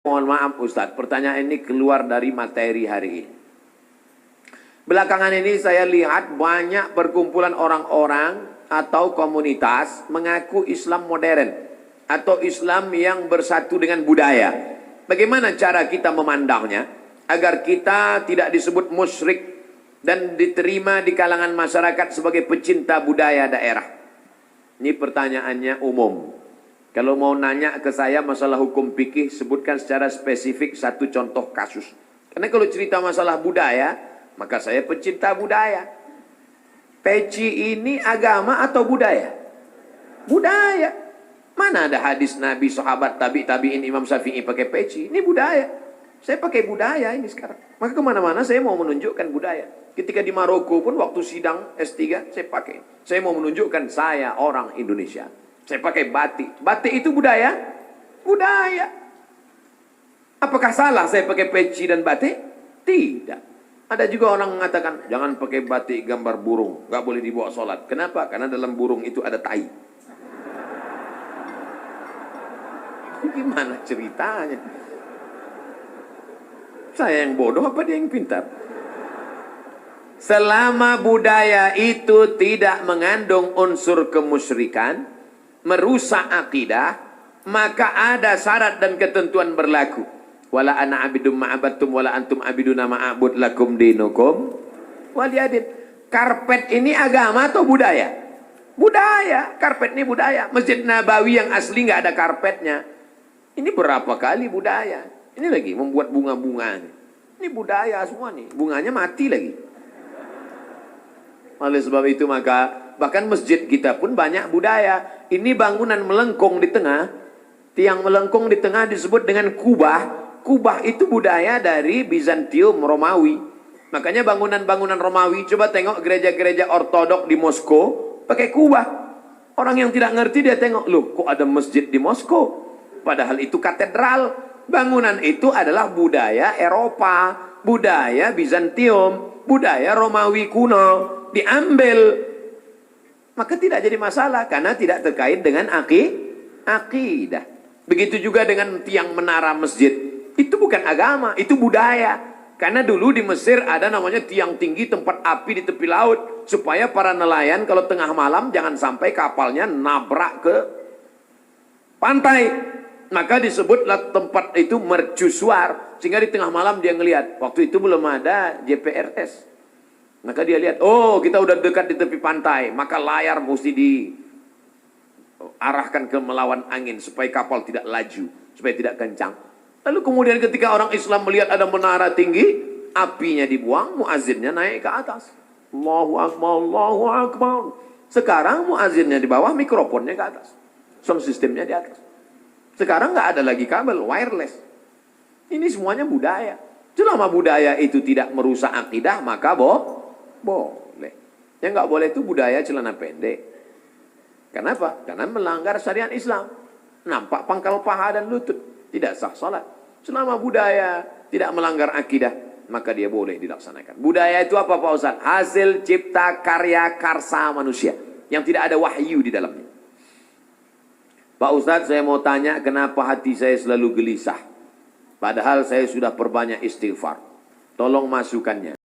Mohon maaf Ustadz, pertanyaan ini keluar dari materi hari ini. Belakangan ini saya lihat banyak perkumpulan orang-orang atau komunitas mengaku Islam modern atau Islam yang bersatu dengan budaya. Bagaimana cara kita memandangnya agar kita tidak disebut musyrik dan diterima di kalangan masyarakat sebagai pecinta budaya daerah? Ini pertanyaannya umum. Kalau mau nanya ke saya masalah hukum fikih, sebutkan secara spesifik satu contoh kasus. Karena kalau cerita masalah budaya, maka saya pecinta budaya. Peci ini agama atau budaya? Budaya. Mana ada hadis Nabi, sahabat, tabi'in, Imam Syafi'i pakai peci? Ini budaya. Saya pakai budaya ini sekarang. Maka kemana-mana saya mau menunjukkan budaya. Ketika di Maroko pun waktu sidang S3 saya pakai. Saya mau menunjukkan saya orang Indonesia. Saya pakai batik. Batik itu budaya? Budaya. Apakah salah saya pakai peci dan batik? Tidak. Ada juga orang mengatakan, jangan pakai batik gambar burung. Nggak boleh dibawa sholat. Kenapa? Karena dalam burung itu ada tai. Gimana ceritanya? Saya yang bodoh apa dia yang pintar? Selama budaya itu tidak mengandung unsur kemusyrikan, merusak akidah, maka ada syarat dan ketentuan berlaku. Wala ana abidum ma'abattum wala antum abiduna ma'abud lakum dinukum waliyadin. Karpet ini agama atau budaya? Budaya. Karpet ini budaya. Masjid Nabawi yang asli nggak ada karpetnya. Ini berapa kali budaya. Ini lagi membuat bunga-bunga. Ini budaya semua nih. Bunganya mati lagi. Oleh sebab itu maka bahkan masjid kita pun banyak budaya. Ini bangunan melengkung di tengah. Tiang melengkung di tengah disebut dengan kubah. Kubah itu budaya dari Bizantium, Romawi. Makanya bangunan-bangunan Romawi, coba tengok gereja-gereja ortodok di Moskow, pakai kubah. Orang yang tidak ngerti dia tengok, loh kok ada masjid di Moskow? Padahal itu katedral. Bangunan itu adalah budaya Eropa, budaya Bizantium, budaya Romawi kuno. Diambil. Maka tidak jadi masalah, karena tidak terkait dengan akidah. Begitu juga dengan tiang menara masjid. Itu bukan agama, itu budaya. Karena dulu di Mesir ada namanya tiang tinggi tempat api di tepi laut. Supaya para nelayan kalau tengah malam jangan sampai kapalnya nabrak ke pantai. Maka disebutlah tempat itu mercusuar. Sehingga di tengah malam dia ngelihat. Waktu itu belum ada GPRS. Maka dia lihat, oh kita udah dekat di tepi pantai. Maka layar mesti diarahkan ke melawan angin. Supaya kapal tidak laju. Supaya tidak kencang. Lalu kemudian ketika orang Islam melihat ada menara tinggi, apinya dibuang, muazzinnya naik ke atas. Allahu Akbar, Allahu Akbar. Sekarang muazzinnya di bawah, mikrofonnya ke atas. Sound systemnya di atas. Sekarang nggak ada lagi kabel, wireless. Ini semuanya budaya. Selama budaya itu tidak merusak akidah, maka boleh. Yang nggak boleh itu budaya celana pendek. Kenapa? Karena melanggar syariat Islam. Nampak pangkal paha dan lutut. Tidak sah salat. Selama budaya tidak melanggar akidah, maka dia boleh dilaksanakan. Budaya itu apa Pak Ustaz? Hasil cipta karya karsa manusia. Yang tidak ada wahyu di dalamnya. Pak Ustaz, saya mau tanya kenapa hati saya selalu gelisah. Padahal saya sudah perbanyak istighfar. Tolong masukannya.